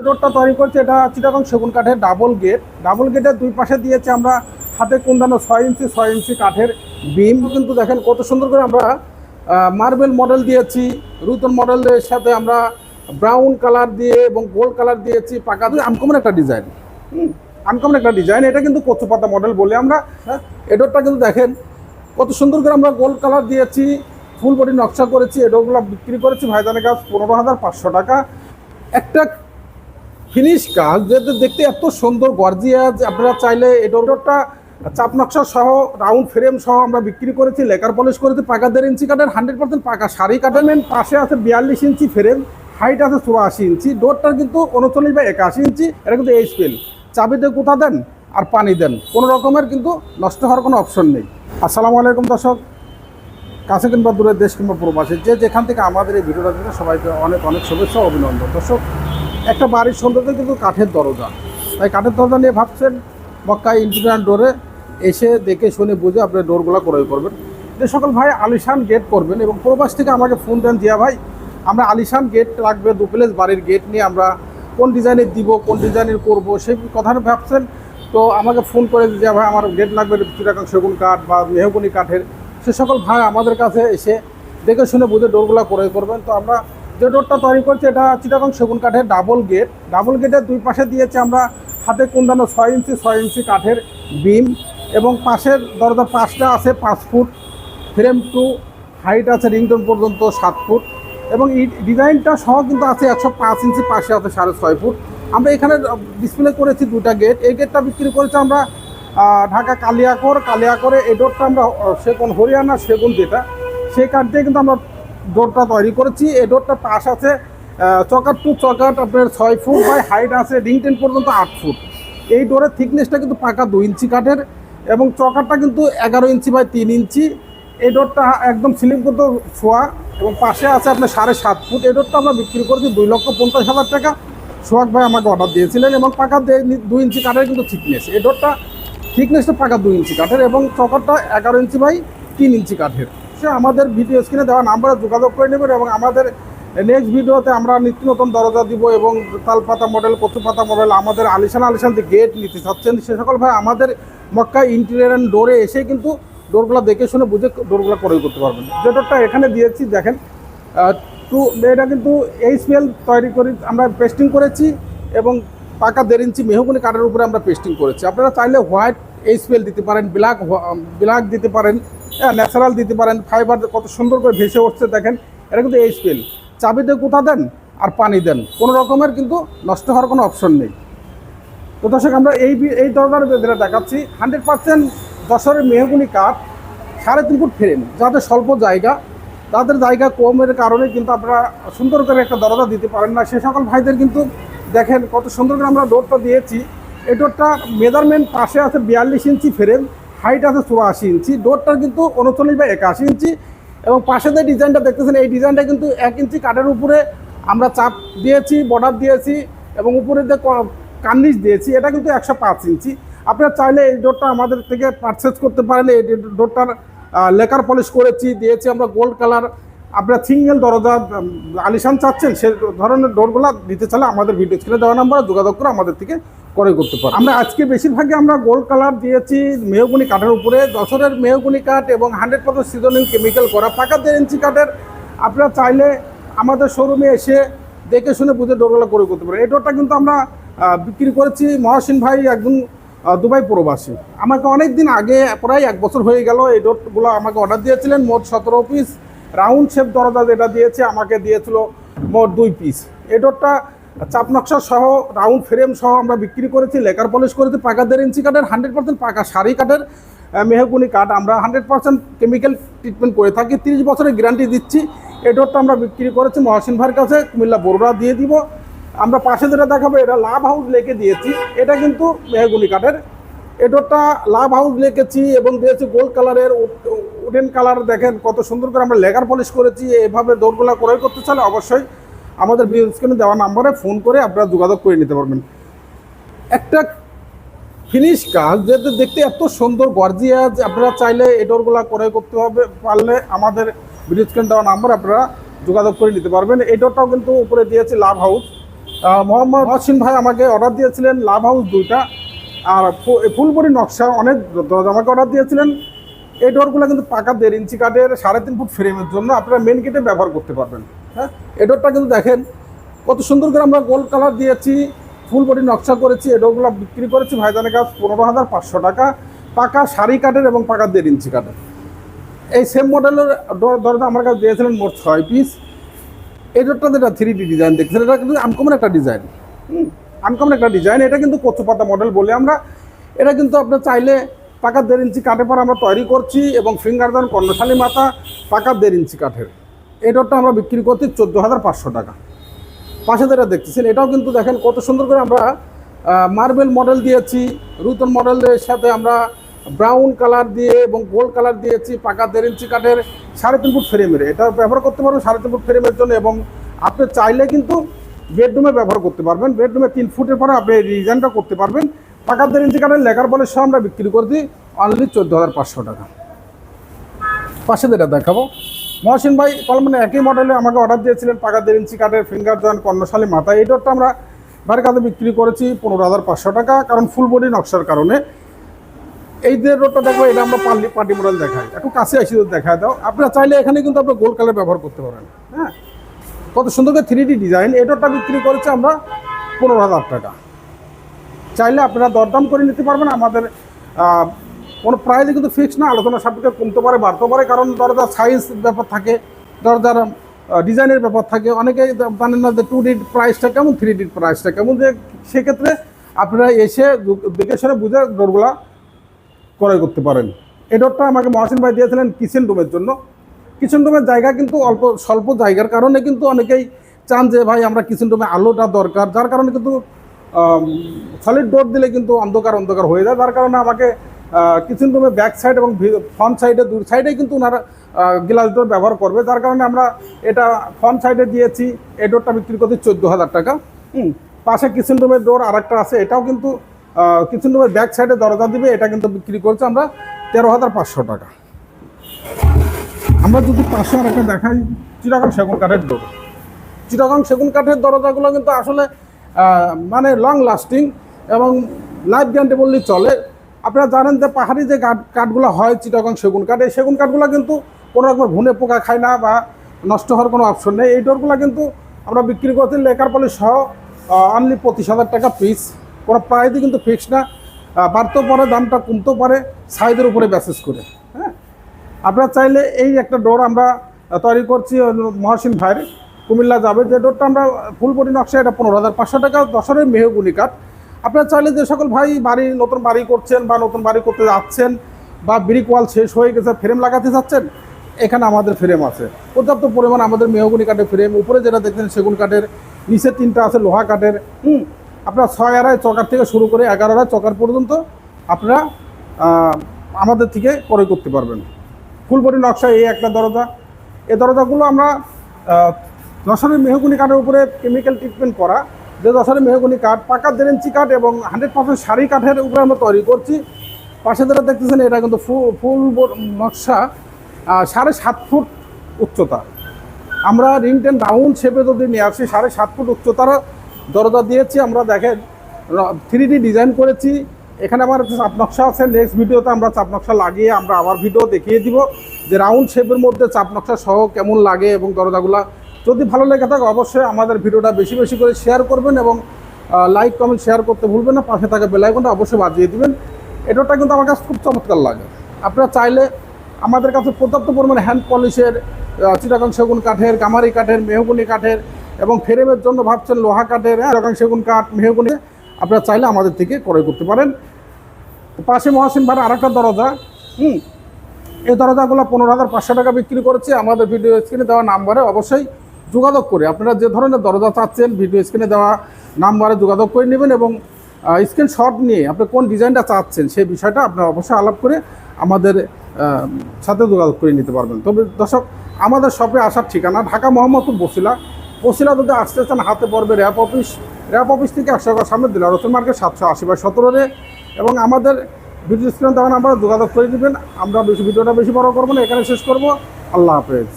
ডোরটা তৈরি করছে এটা চিটাগং সেগুন কাঠের ডাবল গেট। ডাবল গেটের দুই পাশে দিয়েছে আমরা হাতে কুন্দানো 6 ইঞ্চি কাঠের বিম। কিন্তু দেখেন কত সুন্দর করে আমরা মার্বেল মডেল দিয়েছি, রুতন মডেলের সাথে আমরা ব্রাউন কালার দিয়ে এবং গোল্ড কালার দিয়েছি। পাকা আনকমন একটা ডিজাইন, আনকমন একটা ডিজাইন। এটা কিন্তু কচু পাতা মডেল বলে আমরা। এডোরটা কিন্তু দেখেন কত সুন্দর করে আমরা গোল্ড কালার দিয়েছি, ফুল বডি নকশা করেছি। এডোরগুলো বিক্রি করেছি ভাইজানের কাছে 15,500 টাকা। একটা ফিনিশ কাজ যেটা দেখতে এত সুন্দর গর্জিয়াস। আপনারা চাইলে এই ডোরটা চাপ নকশা সহ রাউন্ড ফ্রেম সহ আমরা বিক্রি করেছি, লেকার পলিশ করেছি। পাকা 1.5 ইঞ্চি কাঠের 100% পাকা শাড়ি কাঠের। পাশে আছে 42 ইঞ্চি ফ্রেম, হাইট আছে 84 ইঞ্চি। ডোরটার কিন্তু 39/81 ইঞ্চি। এটা কিন্তু এইচপিএল। চাবিতে কোথা দেন আর পানি দেন, কোনো রকমের কিন্তু নষ্ট হওয়ার কোনো অপশন নেই। আসসালামু আলাইকুম দর্শক, কাছে কিংবা দূরের দেশ কিংবা প্রবাসী যে যেখান থেকে আমাদের এই ভিডিওটা দেখে সবাইকে অনেক অনেক শুভেচ্ছা ও অভিনন্দন। দর্শক, একটা বাড়ির সৌন্দর্য কিন্তু কাঠের দরজা। তাই কাঠের দরজা নিয়ে ভাবছেন, মক্কা ইন্টিরিয়ার ডোরে এসে দেখে শুনে বুঝে আপনি ডোরগুলো ক্রয় করবেন। যে সকল ভাই আলিশান গেট করবেন এবং প্রবাস থেকে আমাকে ফোন দেন, জিয়া ভাই আমরা আলিশান গেট লাগবে, ডুপ্লেক্স বাড়ির গেট নিয়ে আমরা কোন ডিজাইনের দিব, কোন ডিজাইনের করব, সেই কথাটা ভাবছেন। তো আমাকে ফোন করে জিয়া ভাই আমার গেট লাগবে চিটাগং সেগুন কাঠ বা মেহগনি কাঠের। সে সকল ভাই আমাদের কাছে এসে দেখে শুনে বুঝে ডোরগুলো ক্রয় করবেন। তো আমরা যে ডোরটা তৈরি করছি এটা চিটাগং সেগুন কাঠের ডাবল গেট। ডাবল গেটের দুই পাশে দিয়েছে আমরা হাতে কুন্দানো 6 ইঞ্চি কাঠের বিম এবং পাশের দরজার পাশটা আছে 5 ফুট, ফ্রেম টু হাইট আছে রিংটোন পর্যন্ত 7 ফুট এবং এই ডিজাইনটা সহ কিন্তু আছে 105 ইঞ্চি, পাশে আছে 6.5 ফুট। আমরা এখানে ডিসপ্লে করেছি দুটা গেট। এই গেটটা বিক্রি করেছি আমরা ঢাকা কালিয়াকরে। এই ডোরটা আমরা সেগুন হরিয়ানা সেগুন যেটা, সেই কাঠ দিয়ে কিন্তু আমরা ডোরটা তৈরি করেছি। এই ডোরটার পাশ আছে চকাট টু চকাট আপনার 6 ফুট বাই হাইট আছে রিংটেন পর্যন্ত 8 ফুট। এই ডোরের থিকনেসটা কিন্তু পাকা 2 ইঞ্চি কাঠের এবং চকারটা কিন্তু 11 ইঞ্চি বাই 3 ইঞ্চি। এই ডোরটা একদম সিলিং করতে ছোঁয়া এবং পাশে আছে আপনার 7.5 ফুট। এই ডোরটা আমরা বিক্রি করেছি 2,50,000 টাকা। সোহাগ ভাই আমাকে অর্ডার দিয়েছিলেন এবং পাকা 2 ইঞ্চি কাঠের কিন্তু থিকনেস। এই ডোরটা থিকনেসটা পাকা 2 ইঞ্চি কাঠের এবং চকারটা 11 ইঞ্চি বাই 3 ইঞ্চি কাঠের। সে আমাদের ভিডিও স্ক্রিনে দেওয়া নাম্বারে যোগাযোগ করে নেবেন এবং আমাদের নেক্সট ভিডিওতে আমরা নিত্য নতুন দরজা দিব এবং তালপাতা মডেল, কচু পাতা মডেল, আমাদের আলিশান যে গেট নিতে চাচ্ছেন সে সকল ভাই আমাদের মক্কা ইন্টেরিয়র অ্যান্ড ডোরে এসে কিন্তু ডোরগুলো দেখে শুনে বুঝে ডোরগুলো ক্রয় করতে পারবেন। যে ডোরটা এখানে দিয়েছি দেখেন এটা কিন্তু এইচপিএল তৈরি করি আমরা পেস্টিং করেছি এবং পাকা 1.5 ইঞ্চি মেহগনি কাঠের উপরে আমরা পেস্টিং করেছি। আপনারা চাইলে হোয়াইট এইচপিএল দিতে পারেন, ব্ল্যাক দিতে পারেন, ন্যাচারাল দিতে পারেন। ফাইবার কত সুন্দর করে ভেসে উঠছে দেখেন, এটা কিন্তু এইচপিএল। চাবিতে কোথা দেন আর পানি দেন, কোনো রকমের কিন্তু নষ্ট হওয়ার কোনো অপশন নেই। তো দর্শক, আমরা এই দরজার যেটা দেখাচ্ছি 100% যশোরের মেহগনি কাঠ, 3.5 ফুট ফ্রেম। যাদের স্বল্প জায়গা, তাদের জায়গা কমের কারণে কিন্তু আপনারা সুন্দর করে একটা দরজা দিতে পারেন না, সে সকল ভাইদের কিন্তু দেখেন কত সুন্দর করে আমরা ডোরটা দিয়েছি। এই ডোরটা মেজারমেন্ট পাশে আছে 42 ইঞ্চি ফ্রেম, হাইট আছে 84 ইঞ্চি। ডোরটার কিন্তু 39/81 ইঞ্চি এবং পাশে যে ডিজাইনটা দেখতেছেন এই ডিজাইনটা কিন্তু 1 ইঞ্চি কাঠের উপরে আমরা চাপ দিয়েছি, বর্ডার দিয়েছি এবং উপরে যে কার্নিশ দিয়েছি এটা কিন্তু 105 ইঞ্চি। আপনারা চাইলে এই ডোরটা আমাদের থেকে পারচেস করতে পারেন। এই ডোরটার লেকার পলিশ করেছি, দিয়েছি আমরা গোল্ড কালার। আপনারা সিঙ্গেল দরজা আলিশান চাচ্ছেন সে ধরনের ডোরগুলো দিতে চাইলে আমাদের ভিডিও স্ক্রিনে দেওয়া নাম্বারে যোগাযোগ করে আমাদের থেকে ক্রয় করতে পারেন। আমরা আজকে বেশিরভাগই আমরা গোল্ড কালার দিয়েছি মেহগনি কাঠের উপরে, যশোরের মেহগনি কাঠ এবং 100% সিজনিং কেমিক্যাল করা পাকা 1.5 ইঞ্চি কাঠের। আপনারা চাইলে আমাদের শোরুমে এসে দেখে শুনে বুঝে ডোরগুলো ক্রয় করতে পারেন। এই ডোরটা কিন্তু আমরা বিক্রি করেছি মহসিন ভাই, একজন দুবাই প্রবাসী। আমাকে অনেক দিন আগে, প্রায় 1 বছর হয়ে গেল, এই ডোরগুলো আমাকে অর্ডার দিয়েছিলেন। মোট 17 পিস রাউন্ড শেপ দরজা যেটা দিয়েছে আমাকে দিয়েছিল মোট 2 পিস। এই ডোরটা চাপ নকশা সহ রাউন্ড ফ্রেম সহ আমরা বিক্রি করেছি, লেকার পলিশ করেছি। পাকা 1.5 ইঞ্চি কাঠের 100% পাকা শাড়ি কাঠের মেহগনি কাঠ। আমরা 100% কেমিক্যাল ট্রিটমেন্ট করে থাকি, 30 বছরের গ্যারান্টি দিচ্ছি। এই ডোরটা আমরা বিক্রি করেছি মহসিন ভাইয়ের কাছে, কুমিল্লা বড়ুয়া দিয়ে দিব। আমরা পাশে যেটা দেখাবো এটা লাভ হাউস লেকে দিয়েছি, এটা কিন্তু মেহগনি কাঠের। এই ডোরটা লাভ হাউস লেকেছি এবং দিয়েছি গোল্ড কালারের, উডেন কালার। দেখেন কত সুন্দর করে আমরা লেকার পলিশ করেছি। এভাবে ডোরগুলো ক্রয় করতে চাইলে অবশ্যই আমাদের ভিডিও স্ক্রিনে দেওয়া নাম্বারে ফোন করে আপনারা যোগাযোগ করে নিতে পারবেন। একটা ফিনিশ কাজ যেটা দেখতে এত সুন্দর গর্জিয়াস। আপনারা চাইলে এই ডোরগুলো ক্রয় করতে পারলে আমাদের ভিডিও স্ক্রিনে দেওয়া নাম্বার আপনারা যোগাযোগ করে নিতে পারবেন। এই ডোরটাও কিন্তু উপরে দিয়েছি লাভ হাউস, মোহাম্মদ মহসিন ভাই আমাকে অর্ডার দিয়েছিলেন লাভ হাউস 2টা, আর ফুলবড়ি নকশা অনেক দরজা আমাকে অর্ডার দিয়েছিলেন। এই ডোরগুলো কিন্তু পাকা 1.5 ইঞ্চি কাঠের 3.5 ফুট ফ্রেমের জন্য আপনারা মেন গেটে ব্যবহার করতে পারবেন। হ্যাঁ, এই ডোরটা কিন্তু দেখেন কত সুন্দর করে আমরা গোল্ড কালার দিয়েছি, ফুল বডি নকশা করেছি। এই ডোরগুলো বিক্রি করেছি ভাইজানের কাছে 15,500 টাকা, পাকা শাড়ি কাঠের এবং পাকা 1.5 ইঞ্চি কাঠের। এই সেম মডেলের দরজা আমার কাছে দিয়েছিলেন মোট 6 পিস। এই ডোরটা যেটা 3D ডিজাইন দেখছেন, এটা কিন্তু আনকমন একটা ডিজাইন, আনকমন একটা ডিজাইন। এটা কিন্তু কচু পাতা মডেল বলে আমরা। এটা কিন্তু আপনার চাইলে পাকা 1.5 ইঞ্চি কাঠের পর আমরা তৈরি করছি, এবং ফিঙ্গারদান কর্ণশালী মাথা পাকা 1.5 ইঞ্চি কাঠের। এই ডোরটা আমরা বিক্রি করছি 14,500 টাকা। পাশে যেটা দেখতেছেন এটাও কিন্তু দেখেন কত সুন্দর করে আমরা মার্বেল মডেল দিয়েছি, রুতন মডেলের সাথে আমরা ব্রাউন কালার দিয়ে এবং গোল্ড কালার দিয়েছি, পাকা 1.5 ইঞ্চি কাঠের 3.5 ফুট ফ্রেমের। এটা ব্যবহার করতে পারবেন 3.5 ফুট ফ্রেমের জন্য, এবং আপনি চাইলে কিন্তু বেডরুমে ব্যবহার করতে পারবেন। বেডরুমে 3 ফুটের পরে আপনি এই ডিজাইনটা করতে পারবেন। পাকা 1.5 ইঞ্চি কাঠের লেকার বলের সহ আমরা বিক্রি করছি অনলি 14,500 টাকা। পাশে যেটা দেখাবো, মহসিন ভাই কলমানে একই মডেলে আমাকে অর্ডার দিয়েছিলেন পাকা 1.5 ইঞ্চি কাঠের ফিঙ্গার জয়েন্ট কর্ণশালী মাথা। এই ডোরটা আমরা বাড়ির কাছে বিক্রি করেছি 15,500 টাকা, কারণ ফুল বডি নকশার কারণে। এই যে ডোরটা দেখবো এটা আমরা পার্টি মডেল দেখাই, একটু কাছে এসে দেখায় দাও। আপনারা চাইলে এখানে কিন্তু আপনার গোল্ড কালার ব্যবহার করতে পারেন। হ্যাঁ, কত সুন্দর করে 3D ডিজাইন। এই ডোরটা বিক্রি করেছি আমরা 15,000 টাকা। চাইলে আপনারা দরদাম করে নিতে পারবেন। আমাদের কোনো প্রাইসে কিন্তু ফিক্স না, আলোচনা সাপেক্ষে কমতে পারে বাড়তে পারে, কারণ দরজার সাইজ ব্যাপার থাকে, দরজার ডিজাইনের ব্যাপার থাকে। অনেকেই জানেন না যে 2D প্রাইসটা কেমন, 3D প্রাইসটা কেমন, যে সেক্ষেত্রে আপনারা এসে দেখে শুনে বুঝে ডোরগুলা ক্রয় করতে পারেন। এই ডোরটা আমাকে মহসিন ভাই দিয়েছিলেন কিচেন রুমের জন্য। কিচেন রুমের জায়গা কিন্তু স্বল্প জায়গার কারণে কিন্তু অনেকেই চান যে ভাই আমরা কিচেন রুমে আলোটা দরকার, যার কারণে কিন্তু সলিড ডোর দিলে কিন্তু অন্ধকার হয়ে যায়। যার কারণে আমাকে কিচেন রুমে ব্যাক সাইড এবং ফ্রন্ট সাইডে দু সাইডেই কিন্তু ওনারা গ্লাস ডোর ব্যবহার করবে, যার কারণে আমরা এটা ফ্রন্ট সাইডে দিয়েছি। এই ডোরটা বিক্রি করছি 14,000 টাকা। পাশে কিচেন রুমের ডোর আরেকটা আছে, এটাও কিন্তু কিচেন রুমের ব্যাক সাইডে দরজা দিবে, এটা কিন্তু বিক্রি করছি আমরা 13,500 টাকা। আমরা যদি পাশে আরেকটা দেখাই, চিটাগং সেগুন কাঠের ডোর। চিটাগং সেগুন কাঠের দরজাগুলো কিন্তু আসলে মানে লং লাস্টিং এবং লাইফ গ্যারান্টি বললেই চলে। আপনারা জানেন যে পাহাড়ি যে কাঠগুলো হয় চিটাগং সেগুন কাঠ, এই সেগুন কাঠগুলো কিন্তু কোনো রকম ঘুনে পোকা খায় না বা নষ্ট হওয়ার কোনো অপশন নেই। এই ডোরগুলো কিন্তু আমরা বিক্রি করছি লেকার পলিশ সহ অনলি 25,000 টাকা পিস। কোনো প্রাইসই কিন্তু ফিক্স না, বাড়তেও পারে, দামটা কমতেও পারে, সাইজের উপরে বেসিস করে। হ্যাঁ, আপনারা চাইলে এই একটা ডোর আমরা তৈরি করছি মহসিন ভাইয়ের, কুমিল্লা যাবে। যে ডোরটা আমরা ফুল বডি নকশা, এটা 15,500 টাকা, দশরের মেহগুনি কাঠ। আপনারা চাইলে যে সকল ভাই নতুন বাড়ি করছেন বা নতুন বাড়ি করতে যাচ্ছেন বা ব্রিক ওয়াল শেষ হয়ে গেছে, ফ্রেম লাগাতে যাচ্ছেন, এখানে আমাদের ফ্রেম আছে পর্যাপ্ত পরিমাণ। আমাদের মেহগুনি কাঠের ফ্রেম, উপরে যেটা দেখছেন সেগুন কাঠের, নিচে 3টা আছে লোহা কাঠের। আপনারা 6 আড়াই চকার থেকে শুরু করে 11 আড়াই চকার পর্যন্ত আপনারা আমাদের থেকে ক্রয় করতে পারবেন। ফুল বডি নকশা এই একটা দরজা। এই দরজাগুলো আমরা যশোরের মেহগুনি কাঠের উপরে কেমিক্যাল ট্রিটমেন্ট করা, যে যশোরের মেহগুনি কাঠ পাকা 1.5 ইঞ্চি কাঠ এবং 100% শাড়ি কাঠের উপরে আমরা তৈরি করছি। পাশে যেটা দেখতেছেন এটা কিন্তু ফুল নকশা 7.5 ফুট উচ্চতা। আমরা রিং টেন রাউন্ড শেপে যদি নিয়ে আসি 7.5 ফুট উচ্চতার দরজা দিয়েছি আমরা। দেখেন 3D ডিজাইন করেছি। এখানে আমার চাপ নকশা আছে, নেক্সট ভিডিওতে আমরা চাপ নকশা লাগিয়ে আমরা আবার ভিডিও দেখিয়ে দিব যে রাউন্ড শেপের মধ্যে চাপ নকশা সহ কেমন লাগে। এবং দরজাগুলা যদি ভালো লেগে থাকে অবশ্যই আমাদের ভিডিওটা বেশি বেশি করে শেয়ার করবেন এবং লাইক কমেন্ট শেয়ার করতে ভুলবেন না। পাশে থাকা বেল আইকনটা অবশ্যই বাজিয়ে দিবেন। এটাটা কিন্তু আমার কাছে খুব চমৎকার লাগে। আপনারা চাইলে আমাদের কাছে পর্যাপ্ত পরিমাণে হ্যান্ড পলিশের, চিটাগং সেগুন কাঠের, কামারি কাঠের, মেহগুনি কাঠের এবং ফ্রেমের জন্য ভাবছেন লোহা কাঠের, চিটাগং সেগুন কাঠ, মেহগুনি, আপনারা চাইলে আমাদের থেকে ক্রয় করতে পারেন। পাশে মহসিন ভাইয়ের আরেকটা দরজা, এই দরজাগুলো 15,500 টাকা বিক্রি করেছে। আমাদের ভিডিও স্ক্রিনে দেওয়া নাম্বারে অবশ্যই যোগাযোগ করে আপনারা যে ধরনের দরজা চাচ্ছেন ভিডিও স্ক্রিনে দেওয়া নাম্বারে যোগাযোগ করে নেবেন এবং স্ক্রিনশট নিয়ে আপনি কোন ডিজাইনটা চাচ্ছেন সেই বিষয়টা আপনারা অবশ্যই আলাপ করে আমাদের সাথে যোগাযোগ করে নিতে পারবেন। তবে দর্শক, আমাদের শপে আসার ঠিকানা ঢাকা মোহাম্মদপুর বসিলা যদি আসতে চান হাতে পড়বে র্যাপ অফিস থেকে 100 টাকা সামনে দিলার রতন মার্কেট 780/17 এবং আমাদের ভিডিও স্ক্রিনে দেওয়া নাম্বারে যোগাযোগ করে নেবেন। আমরা ভিডিওটা বেশি বড় করবো না, এখানে শেষ করবো। আল্লাহ হাফেজ।